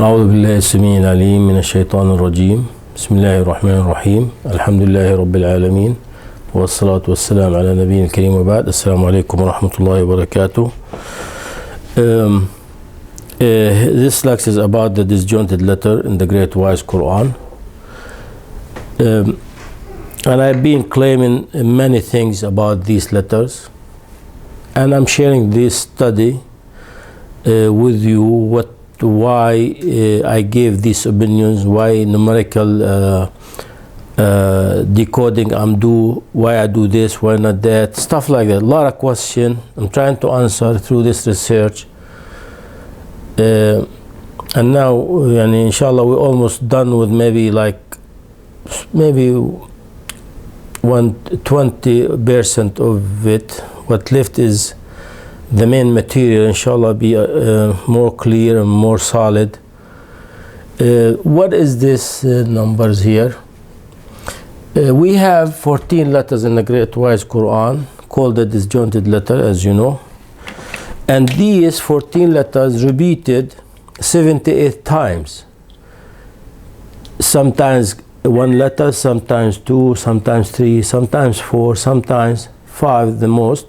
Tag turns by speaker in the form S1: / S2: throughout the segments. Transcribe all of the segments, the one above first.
S1: أعوذ بالله السميع العليم من الشيطان الرجيم. بسم الله الرحمن الرحيم. الحمد لله رب العالمين والصلاة والسلام على نبينا الكريم وبعد. السلام عليكم ورحمة الله وبركاته. This lecture is about the disjointed letter in the Great Wise Quran. And I've been claiming many things about these letters, and I'm sharing this study with you why I gave these opinions, why numerical decoding why I do this, why not that, stuff like that. A lot of questions I'm trying to answer through this research. And now, inshallah, we're almost done with maybe 120% of it. What left is the main material, inshallah, be more clear and more solid. What is this numbers here? We have 14 letters in the Great Wise Quran called the disjointed letter, as you know. And these 14 letters repeated 78 times. Sometimes one letter, sometimes two, sometimes three, sometimes four, sometimes five the most.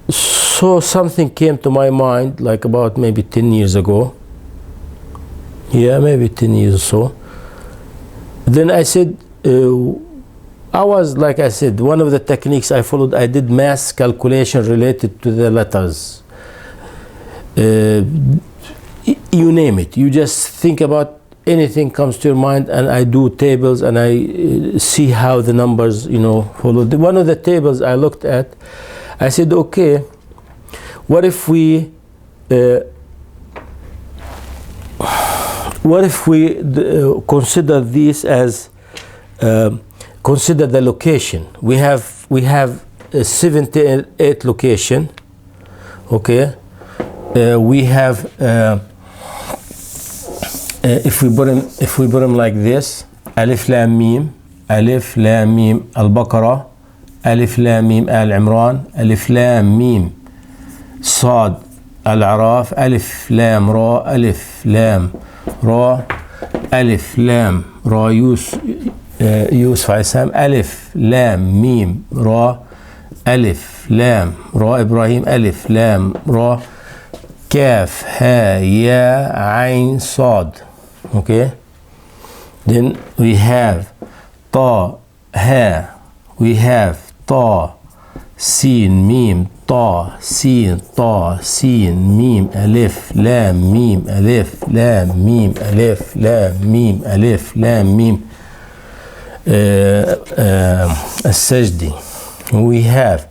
S1: So something came to my mind like about maybe 10 years ago. Yeah, maybe 10 years or so. Then I said, like I said, one of the techniques I followed, I did mass calculation related to the letters. You name it. You just think about anything comes to your mind, and I do tables and I see how the numbers, follow. One of the tables I looked at, I said, okay, what if we consider this as consider the location. We have 78 location. Okay, we have if we put them like this: Alif Lam Mim, Alif Lam Mim Al-Baqarah, Alif Lam Mim Al-Imran, Alif Lam Mim Sad Al-Araf, Alif Lam Ra, Alif Lam Ra, Alif Lam Ra Yusuf alayhi salam, Alif Lam Mim Ra, Alif Lam Ra Ibrahim, Alif Lam Ra Kaf Ha Ya Ain Sad. Okay, then we have Ta Ha, we have Ta Sin Mim Ta Sin Ta Sin Mim Alif Lam Mim Alif Lam Mim Alif Lam Mim Alif Lam Mim As-Sajdi. We have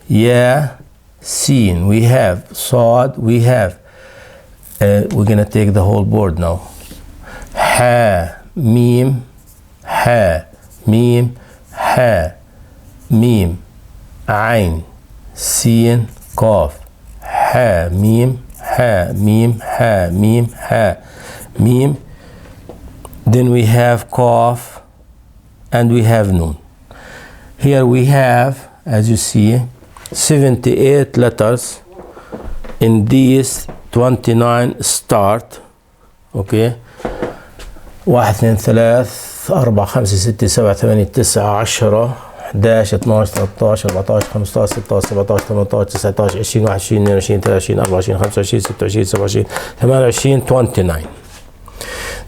S1: Ya Sin, we have Sad, we have we're gonna take the whole board now. Ha Mim Ha Mim Ha Mim Ain Sin Qaf Ha Mim Ha Mim Ha Mim Ha Mim. Then we have Qaf and we have Nun. Here we have, as you see, 78 letters in these 29 start. Okay, 1 2 3 4 5 6 7 8 9 10 11 12 13 14 15 16 17 18 19 20 21 22 23 24 25 26 27 28 29.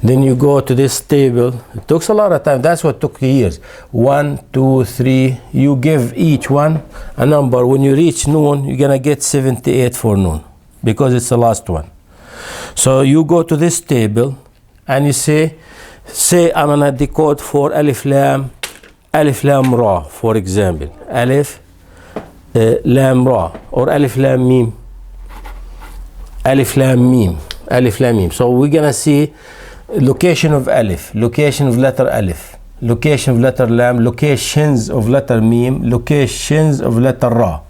S1: Then you go to this table. It takes a lot of time. That's what took years. 1 2 3. You give each one a number. When you reach Noon, you're gonna get 78 for Noon because it's the last one. So you go to this table and you say I'm gonna decode for Alif Lam Ra, for example. Alif Lam Ra or Alif Lam Mim. Alif Lam Mim. Alif Lam Mim. So we're gonna see location of Alif, location of letter Alif, location of letter Lam, locations of letter Mim, locations of letter Ra.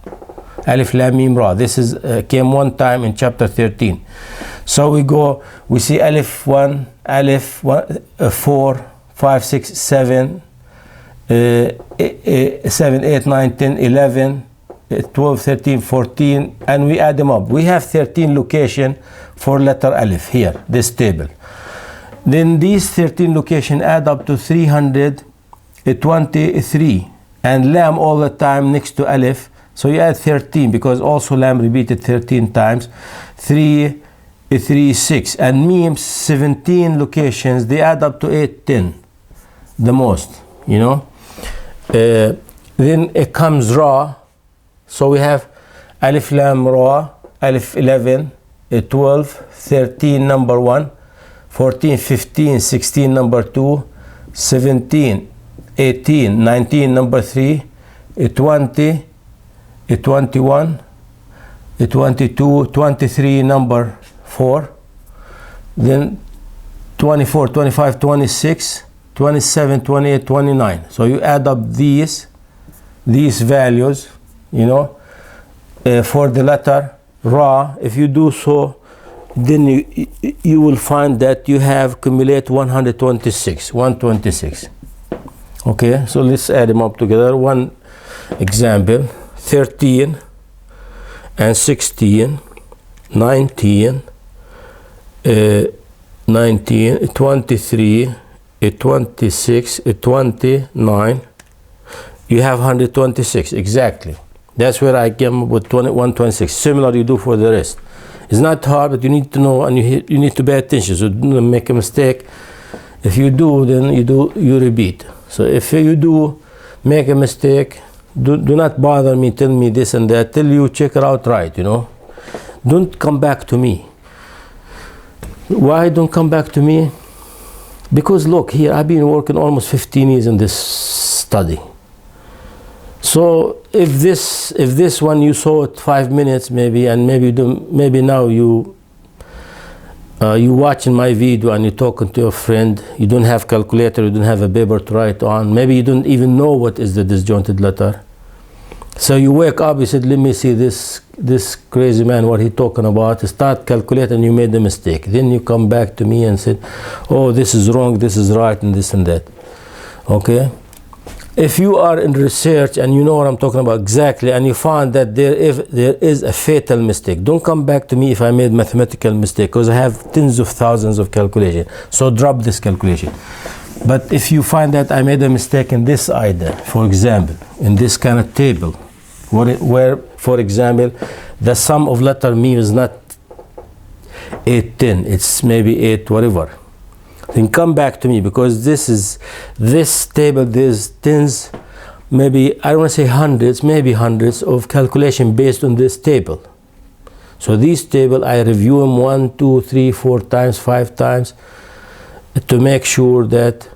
S1: Alif Lam Mim Ra. This is came one time in chapter 13. So we see Alif 1, Alif 4, 5, 6, 7, 7, 8, 9, 10, 11, 12, 13, 14, and we add them up. We have 13 location for letter Alif here, this table. Then these 13 location add up to 323, and lam all the time next to Alif. So you add 13 because also lam repeated 13 times. 3, 3, 6, and mim 17 locations. They add up to 8, 10, the most, you know. Then it comes ra. So we have Alif lam ra, Alif 11, 12, 13 number 1, 14, 15, 16 number 2, 17, 18, 19 number 3, 20, 21, 22, 23 number 4, then 24, 25, 26, 27, 28, 29. So you add up these values, you know, for the letter ra. If you do so, then you will find that you have cumulate 126. Okay, so let's add them up together. One example: 13 and 16, 19, 19, 23, 26, 29. You have 126 exactly. That's where I came up with 126. Similar you do for the rest. It's not hard, but you need to know, and you need to pay attention. So don't make a mistake. If you do, then you repeat. So if you do make a mistake, do not bother me, tell me this and that, till you check it out right, you know. Don't come back to me. Why don't come back to me? Because look here, I've been working almost 15 years in this study. So if this one you saw it 5 minutes maybe, and maybe now you watching my video and you're talking to your friend, you don't have calculator, you don't have a paper to write on, maybe you don't even know what is the disjointed letter. So you wake up, you said, let me see this crazy man, what he talking about. Start calculating, you made a mistake. Then you come back to me and said, oh, this is wrong, this is right, and this and that. Okay? If you are in research and you know what I'm talking about exactly, and you find that there is a fatal mistake, don't come back to me if I made mathematical mistake, because I have tens of thousands of calculation. So drop this calculation. But if you find that I made a mistake in this idea, for example, in this kind of table, where for example, the sum of letter mim is not 8, 10, it's maybe 8, whatever. Then come back to me, because this table, there's tens, maybe, I don't want to say hundreds, maybe hundreds of calculation based on this table. So this table, I review them 1, 2, 3, 4 times, 5 times, to make sure that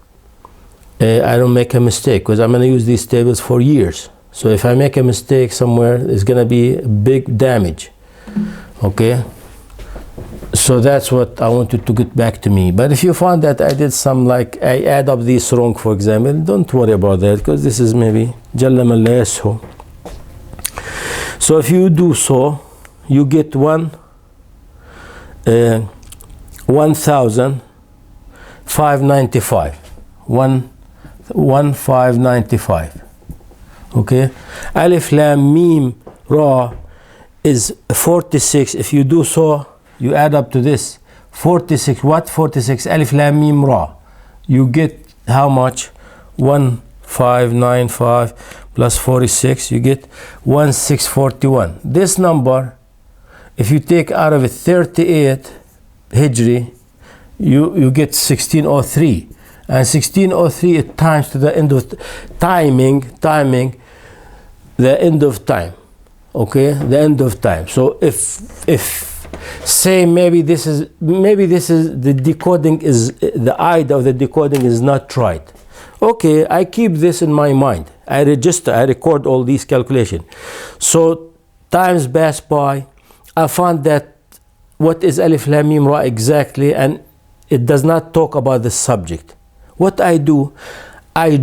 S1: I don't make a mistake, because I'm going to use these tables for years. So if I make a mistake somewhere, it's going to be big damage. Okay? So that's what I wanted to get back to me. But if you find that I did some, like I add up these wrong, for example, don't worry about that, because this is maybe Jalla man la yashu. So if you do so, you get 1,595. 1,595. Okay? Alif lam mim ra is 46. If you do so, you add up to this 46. What 46? Alif lam mim ra. You get how much? 1,595 plus 46. You get 1,641. This number, if you take out of it 38 Hijri, you get 1603. And 1603 it times to the end of timing, the end of time. Okay, the end of time. So if say maybe this is the decoding is the idea of the decoding is not right. Okay, I keep this in my mind. I record all these calculations. So times pass by, I found that what is Alif Lam Mim Ra exactly, and it does not talk about the subject. What I do, I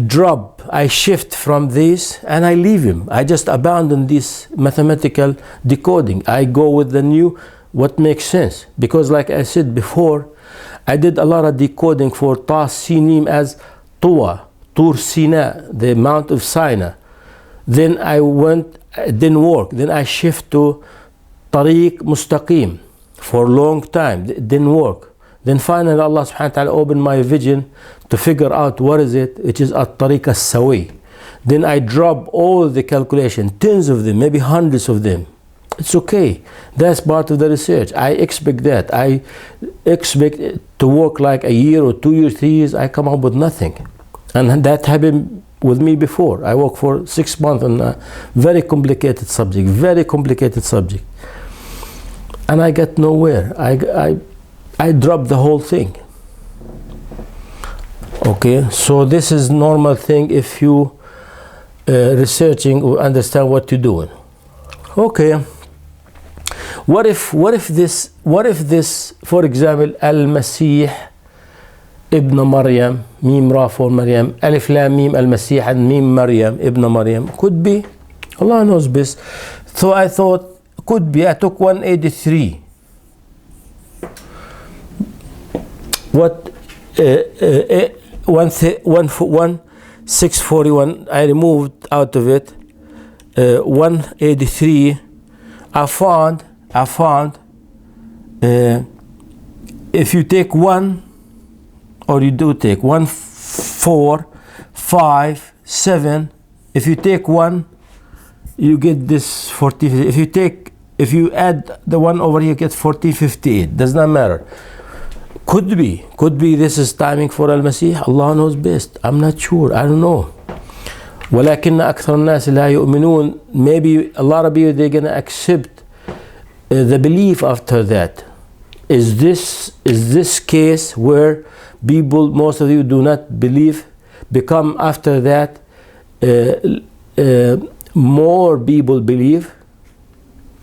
S1: shift from this and I leave him. I just abandon this mathematical decoding. I go with the new, what makes sense. Because like I said before, I did a lot of decoding for Ta Sinim as Tuwa, Tur Sina, the Mount of Sinai. Then I it didn't work. Then I shift to tariq mustaqim for a long time. It didn't work. Then finally Allah subhanahu wa ta'ala opened my vision to figure out what is it, which is at-tariq as-sawi. Then I drop all the calculation, tens of them, maybe hundreds of them. It's okay. That's part of the research. I expect that. I expect it to work like a year or 2 years, 3 years. I come up with nothing. And that happened with me before. I worked for 6 months on a very complicated subject, And I got nowhere. I dropped the whole thing. Okay, so this is normal thing if you researching or understand what you're doing. Okay, what if this, for example, Al-Masih Ibn Maryam, Mim Ra for Maryam, Alif Lam Mim Al-Masih and Mim Maryam Ibn Maryam, could be, Allah knows best. So I thought, could be, I took 183. What 641 I removed out of it 183. I found if you take 1, or you do take 1 4 5 7, if you take 1 you get this 40. If you add the 1 over here, you get 1458. Does not matter. Could be this is timing for Al-Masih. Allah knows best. I'm not sure. I don't know. ولكن أكثر الناس لا يؤمنون. Maybe a lot of people, they're gonna accept the belief after that. Is this case where people, most of you do not believe, become after that more people believe?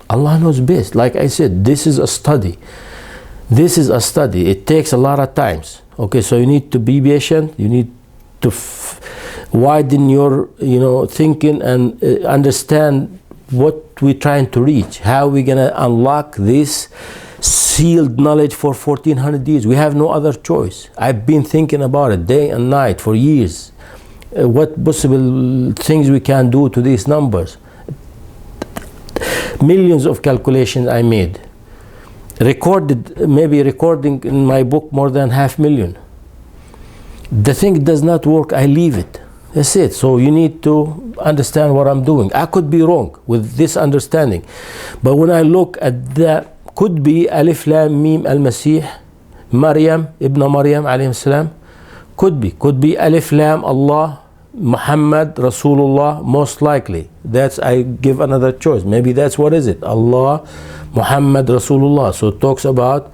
S1: Allah knows best. Like I said, this is a study. It takes a lot of times. Okay, so you need to be patient. You need to widen your thinking and understand what we're trying to reach. How we're gonna unlock this sealed knowledge for 1400 years. We have no other choice. I've been thinking about it day and night for years. What possible things we can do to these numbers. Millions of calculations I made. Recording in my book more than 500,000. The thing does not work, I leave it. That's it. So you need to understand what I'm doing. I could be wrong with this understanding. But when I look at the, could be Alif Lam Mim Al-Masih, Maryam, Ibn Maryam alayhi salam. Could be Alif Lam Allah, Muhammad, Rasulullah, most likely. I give another choice. Maybe that's what is it. Allah, Muhammad, Rasulullah. So it talks about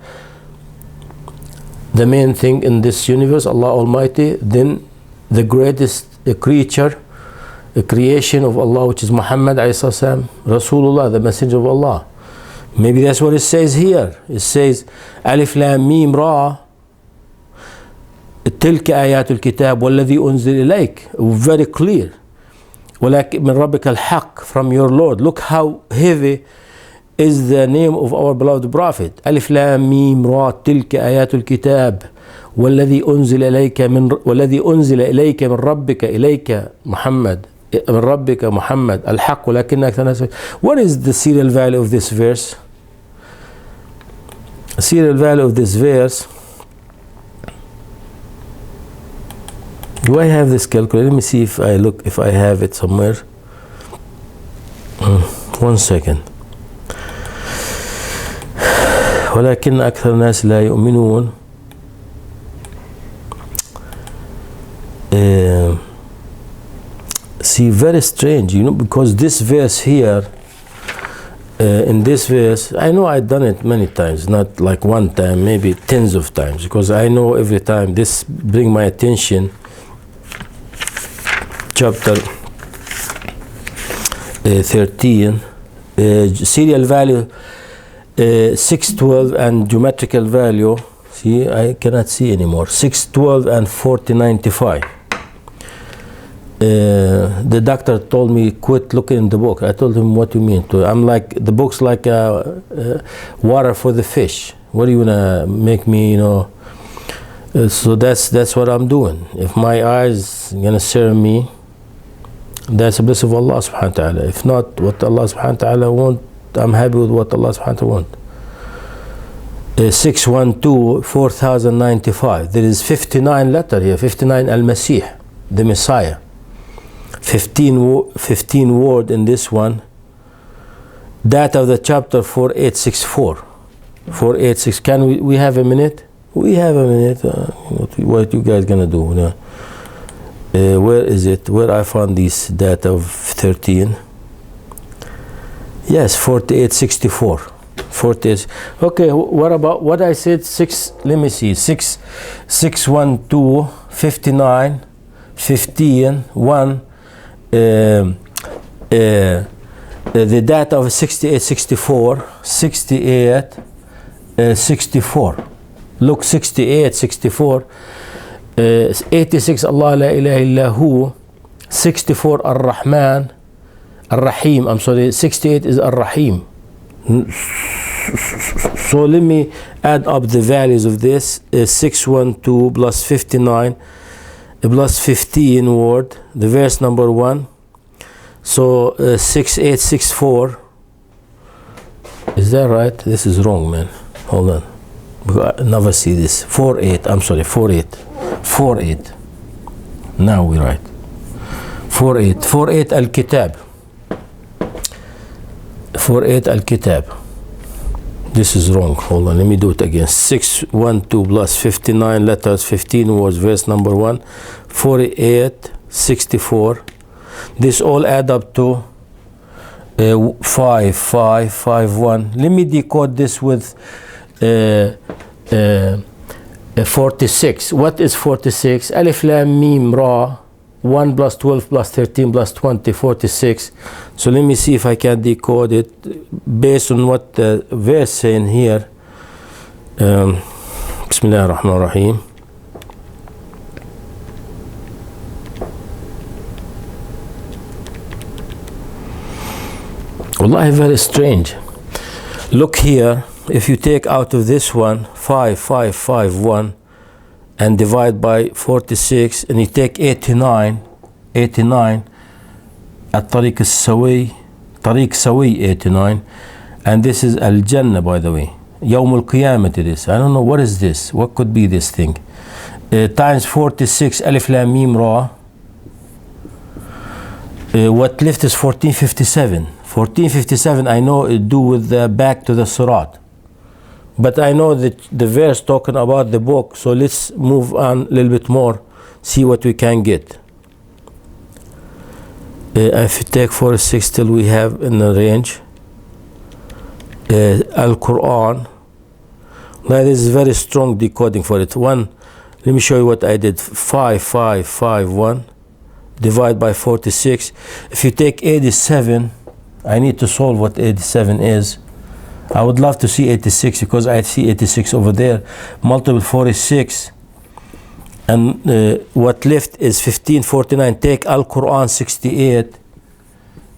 S1: the main thing in this universe, Allah Almighty, then the greatest creature, the creation of Allah, which is Muhammad alayhi salam, Rasulullah, the messenger of Allah. Maybe that's what it says here. It says Alif Lam Mim Ra تلك آيات الكتاب والذي أنزل إليك. Very clear. ولكن من ربك الحق, from your Lord. Look how heavy is the name of our beloved Prophet. ألف لام ميم را تلك آيات الكتاب والذي أنزل إليك من ربك إليك محمد من ربك محمد الحق ولكن أكثر الناس. What is the serial value of this verse? The serial value of this verse. Do I have this calculator? Let me see if I have it somewhere. 1 second. ولكن أكثر الناس لا يؤمنون. See, very strange, because this verse here, in this verse, I know I've done it many times, not like one time, maybe tens of times, because I know every time this bring my attention. Chapter 13, serial value 612 and geometrical value. See, I cannot see anymore. 612 and 4095. The doctor told me quit looking in the book. I told him, what do you mean? I'm like, the book's like water for the fish. What do you wanna make me, so that's what I'm doing. If my eyes gonna serve me, That's a blessing of Allah subhanahu wa ta'ala. If not, what Allah subhanahu wa ta'ala want, I'm happy with what Allah subhanahu wa ta'ala want. 612 4095. There is 59 letter here. 59 al-Masih, the Messiah. 15 word in this one. Date of the chapter 4864. 486. Can we have a minute? We have a minute. What you guys gonna do? Where is it? Where I found this data of 13? Yes, 4864. 48. Okay, what about what I said? 6. Let me see. 612 59 15 1. The data of 6864. 6864. Look, 6864. 86 Allah la ilaha illa hu. 64 Ar-Rahman, Ar-Rahim. I'm sorry, 68 is Ar-Rahim. So let me add up the values of this. 612 plus 59 plus 15 word, the verse number 1. So 6864. Is that right? This is wrong, man. Hold on. I never see this. 48. I'm sorry, 48. 48. Now we write. 48. 48 al-Kitab. 48 al-Kitab. This is wrong. Hold on. Let me do it again. 612 plus 59 letters, 15 words, verse number 1. 48, 64. This all add up to 5551. Let me decode this with 46. What is 46? Alif Lam Mim Ra. 1 plus 12 plus 13 plus 20, 46. So let me see if I can decode it based on what the verse saying here. Bismillah ar-Rahman ar-Rahim. Wallahi, very strange. Look here, if you take out of this one 5551 and divide by 46, and you take 89 at Tariq Sawi 89, and this is Al-Jannah, by the way. Yawm al-Qiyamah it is. I don't know what is this. What could be this thing? Times 46 Alif Lam Mim Ra. What left is 1457. 1457 I know it do with the back to the Sirat. But I know that the verse talking about the book, so let's move on a little bit more, see what we can get. If you take 46 till we have in the range. Al-Quran. Now this is very strong decoding for it. Let me show you what I did. 5551 divide by 46. If you take 87, I need to solve what 87 is. I would love to see 86 because I see 86 over there. Multiple 46. And what left is 1549. Take Al-Quran 68.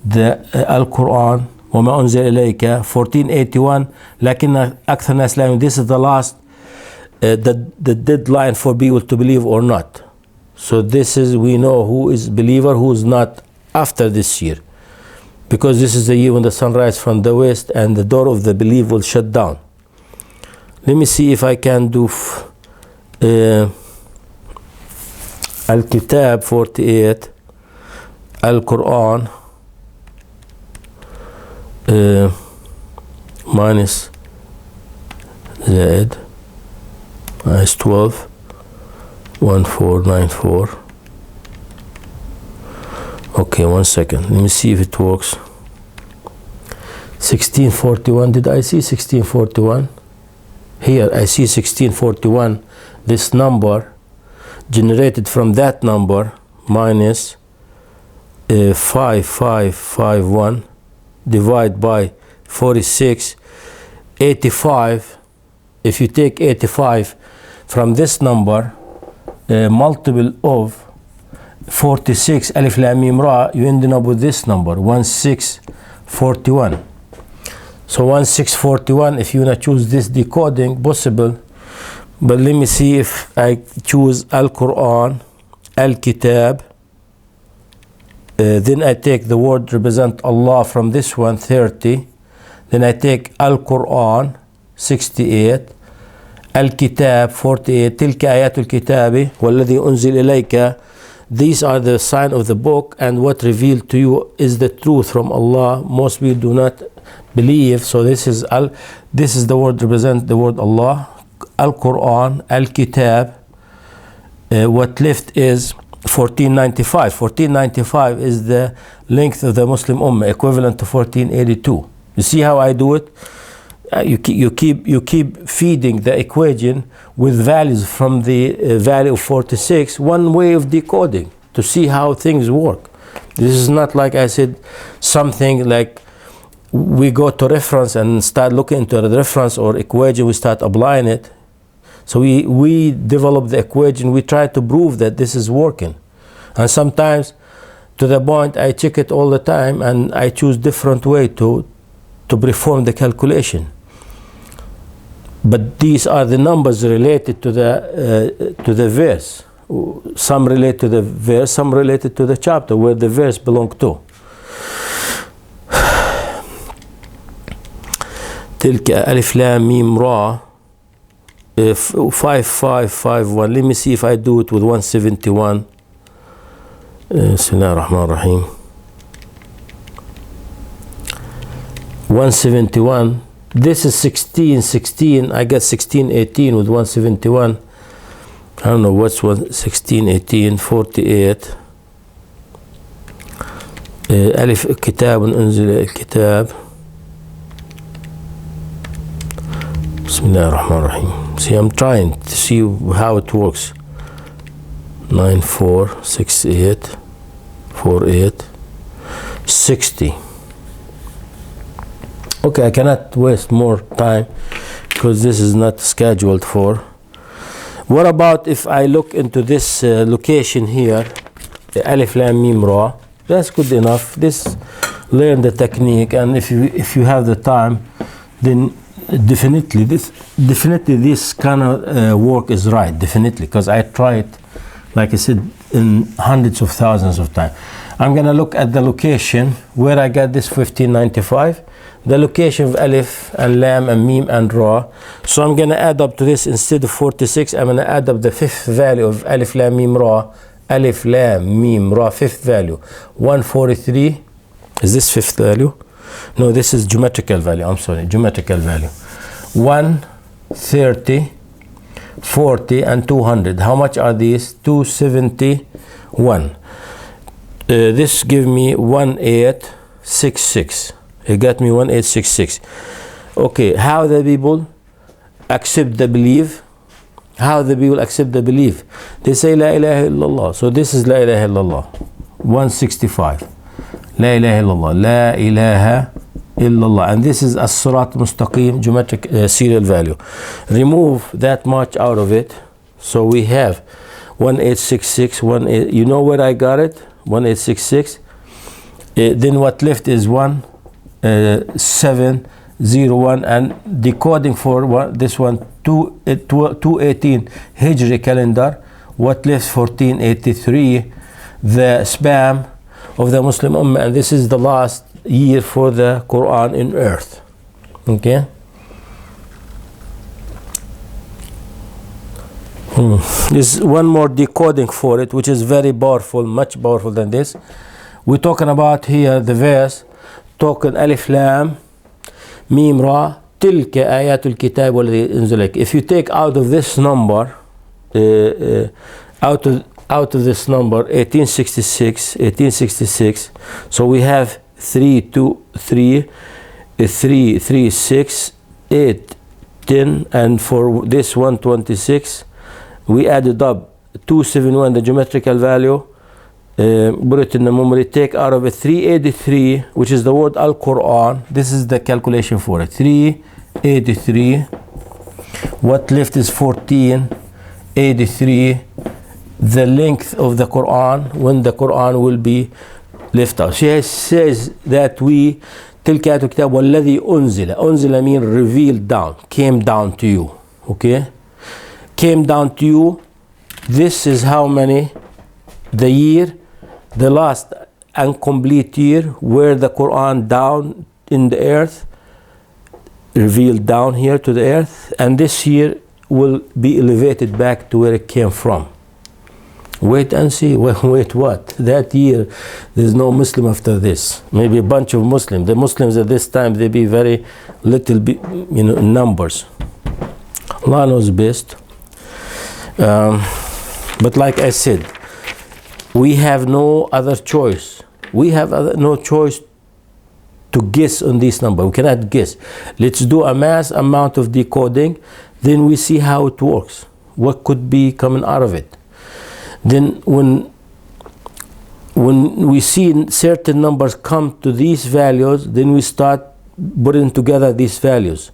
S1: The Al-Quran. وما أنزل إليك 1481. لكن أكثر الناس لا يؤمنون. This is the last, the deadline for people to believe or not. So this is, we know who is believer, who is not after this year. Because this is the year when the sun rises from the west and the door of the belief will shut down. Let me see if I can do Al-Kitab 48, Al-Quran minus زائد minus 12 1494. Okay, 1 second. Let me see if it works. 1641. Did I see 1641? Here I see 1641. This number generated from that number minus 5551 divide by 46. 85. If you take 85 from this number, multiple of 46 Alif Lam Mim Ra, you ended up with this number 1641. So 1641, if you wanna choose this decoding, possible. But let me see if I choose Al-Quran, Al-Kitab Then I take the word represent Allah from this one, 30. Then I take Al-Quran, 68. Al-Kitab, 48. تلك آيات الكتاب والذي أنزل إليك. These are the sign of the book, and what revealed to you is the truth from Allah. Most people do not believe. So this is the word represent the word Allah. Al-Quran, Al-Kitab. What left is 1495. 1495 is the length of the Muslim Ummah, equivalent to 1482. You see how I do it? You keep feeding the equation with values from the value of 46. One way of decoding to see how things work. This is not like I said something like we go to reference and start looking into the reference or equation. We start applying it. So we develop the equation. We try to prove that this is working, and sometimes to the point I check it all the time and I choose different way to perform the calculation. But these are the numbers related to the verse. Some relate to the verse, some related to the chapter where the verse belongs to. تلك ألف لام ميم را 5551. Let me see if I do it with 171. بسم الله الرحمن الرحيم. 171. This is 16. I got 1618 with 171. I don't know what's 1618. 48. ألف كتاب أنزل الكتاب. بسم الله الرحمن الرحيم. See, I'm trying to see how it works. 9468 48 60. Okay, I cannot waste more time because this is not scheduled for. What about if I look into this location here, the Alif Lam Mim Ra? That's good enough. This learn the technique, and if you have the time, then definitely this kind of work is right. Definitely, because I tried, like I said, in hundreds of thousands of times. I'm gonna look at the location where I got this 1595. The location of Alif and Lam and Mim and Ra. So I'm going to add up to this. Instead of 46, I'm going to add up the fifth value of Alif Lam Mim Ra. Alif Lam Mim Ra, fifth value. 143. Is this fifth value? No, this is geometrical value. I'm sorry, geometrical value. 130, 40, and 200. How much are these? 271. This give me 1866. It got me 1866. Okay, how the people accept the belief? How the people accept the belief? They say La ilaha illallah. So this is La ilaha illallah. 165. La ilaha illallah. La ilaha illallah. And this is as-sirat mustaqim, geometric serial value. Remove that much out of it. So we have 1866. You know where I got it? 1866. Then what left is 701, and decoding for this one 218 Hijri calendar. What left? 1483, the spam of the Muslim Ummah, and this is the last year for the Quran in earth. Okay. There's one more decoding for it, which is very powerful, much powerful than this. We're talking about here the verse, talking Alif Lam Mim Ra تلك آيات الكتاب والذي أنزل. If you take out of this number, out of this number 1866, so we have 3, 2, 3, 3, 3, 6, 8, 10, and for this 126, we added up 271, the geometrical value. Put it in the memory, take out of it 383, which is the word Al-Quran. This is the calculation for it. 383. What left is 1483. The length of the Quran, when the Quran will be left out. She says that we تلك آيات الكتاب والذي أنزل. أنزل mean revealed down, came down to you. Okay? Came down to you. This is how many? The year. The last incomplete year where the Quran down in the earth, revealed down here to the earth, and this year will be elevated back to where it came from. Wait and see. Wait what? That year, there's no Muslim after this. Maybe a bunch of Muslims. The Muslims at this time, they be very little, in numbers. Allah knows best. But like I said, we have no other choice. We have no choice to guess on this number. We cannot guess. Let's do a mass amount of decoding, then we see how it works. What could be coming out of it? Then when we see certain numbers come to these values, then we start putting together these values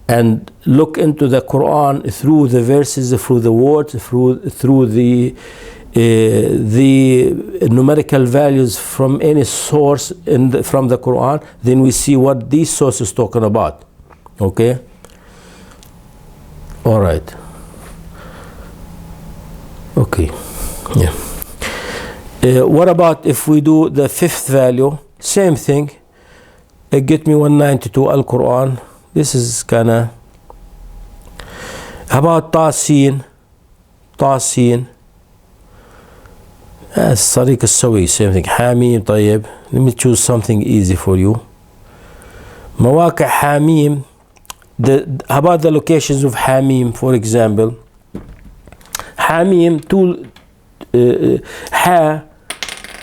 S1: and look into the Quran through the verses, through the words, through the numerical values from any source from the Quran. Then we see what these sources talking about. Okay. All right. Okay. Yeah. What about if we do the fifth value? Same thing. Get me 192 Al-Quran. This is kinda. How about Tasin? Sadiq al-Sawi, same thing. Hamim, طيب. Let me choose something easy for you. Mawaqi' Hamim. How about the locations of Hamim, for example? Hamim, Ha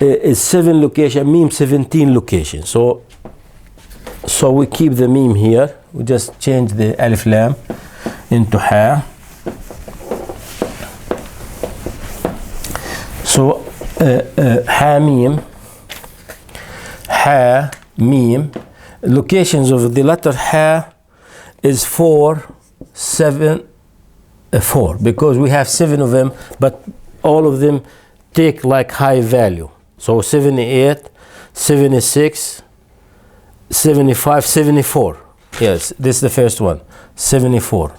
S1: is 7 locations, Mim 17 locations. So we keep the Mim here. We just change the Alif Lam into Ha. So Hamim, Ha, Mim. Locations of the letter Ha is 4, 7, 4, because we have 7 of them, but all of them take like high value. So 78, 76, 75, 74. Yes, this is the first one. 74,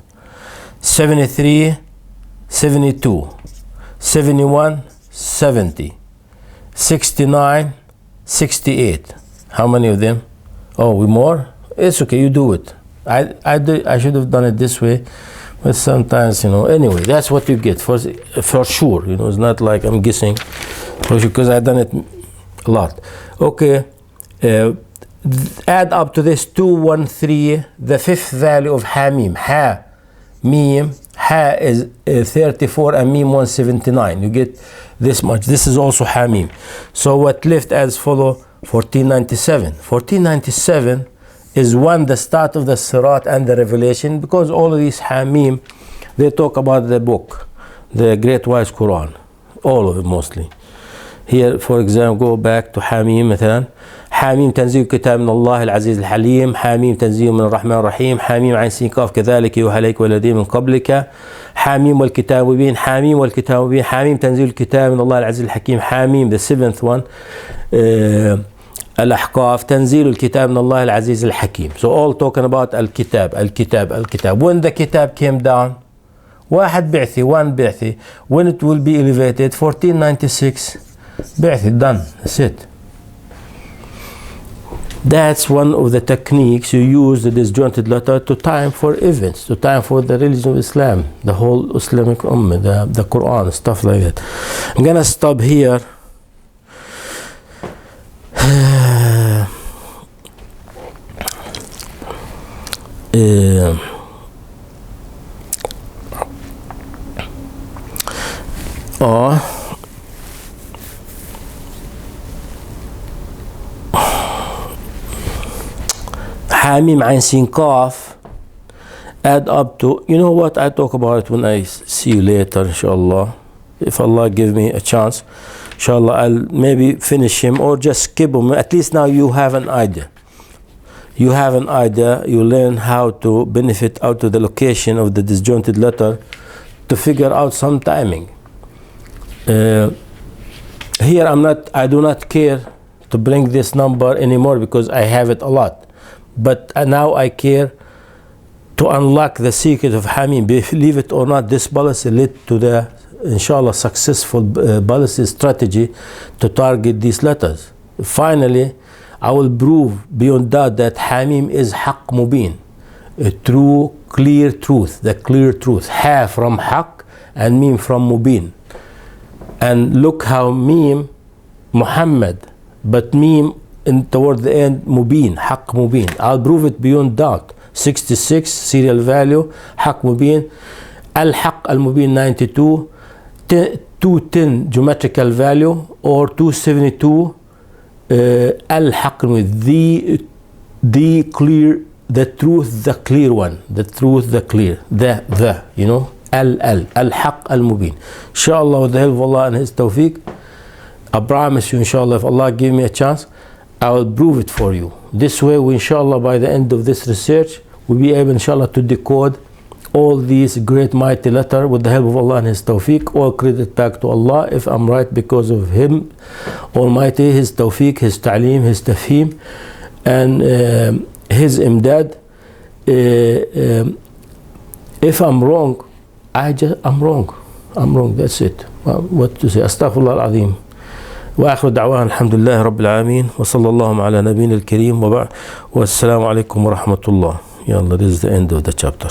S1: 73, 72, 71, 70, 69, 68. How many of them? Oh, we more? It's okay, you do it. I should have done it this way. But sometimes, anyway, that's what you get for sure. It's not like I'm guessing, because I've done it a lot. Okay, add up to this 213, the fifth value of Hamim. Ha, Mim, Ha is 34 and Mim 179. You get this much. This is also Hamim. So what left as follow? 1497. 1497 is the start of the Sirat and the Revelation, because all of these Hamim, they talk about the book, the Great Wise Quran, all of it mostly. Here, for example, go back to Hamim مثلا. حاميم تنزيل كتاب من الله العزيز الحليم. حاميم تنزيل من الرحمن الرحيم. حاميم عين سين قاف كذلك يوحى إليك والذين من قبلك. حاميم والكتاب مبين. حاميم والكتاب مبين. حاميم تنزيل الكتاب من الله العزيز الحكيم. حاميم, the seventh one. الأحقاف تنزيل الكتاب من الله العزيز الحكيم. So all talking about الكتاب. When the kitab came down, one بعثي. When it will be elevated, 1496 بعثي, done. That's it. That's one of the techniques you use the disjointed letter to time for events, to time for the religion of Islam, the whole Islamic Ummah, the Quran, stuff like that. I'm gonna stop here. Hamim Ain Sin Qaf add up to, you know what, I talk about it when I see you later, inshallah. If Allah give me a chance, inshallah, I'll maybe finish him or just skip him. At least now you have an idea. You learn how to benefit out of the location of the disjointed letter to figure out some timing. Here I do not care to bring this number anymore because I have it a lot. But now I care to unlock the secret of Hamim. Believe it or not, this policy led to the, inshallah, successful policy strategy to target these letters. finally I will prove beyond that Hamim is Haq Mubin, a true clear truth, the clear truth. Ha from Haq and Mim from Mubin. And look how Mim Muhammad, but Mim toward the end Mubin, Haq Mubin. I'll prove it beyond doubt. 66 serial value, Haq Mubin. Al-Haq Al-Mubin 92, 210 geometrical value, or 272 Al-Haq with the clear, the truth, the clear one, the truth, the clear, the you know, Al-Haq Al-Mubin. Inshallah, with the help of Allah and His tawfiq, I promise you, inshallah, if Allah give me a chance, I will prove it for you. This way, we, inshallah, by the end of this research, we'll be able, inshallah, to decode all these great mighty letters with the help of Allah and His tawfiq. All credit back to Allah if I'm right, because of Him Almighty, His tawfiq, His ta'aleem, His tafheem, and His imdad. If I'm wrong, I'm wrong. That's it. What to say? Astaghfirullah al-azim. وآخر دعوانا الحمد لله رب العالمين وصلى الله على نبينا الكريم وبعد والسلام عليكم ورحمة الله. Yalla, this is the end of the chapter.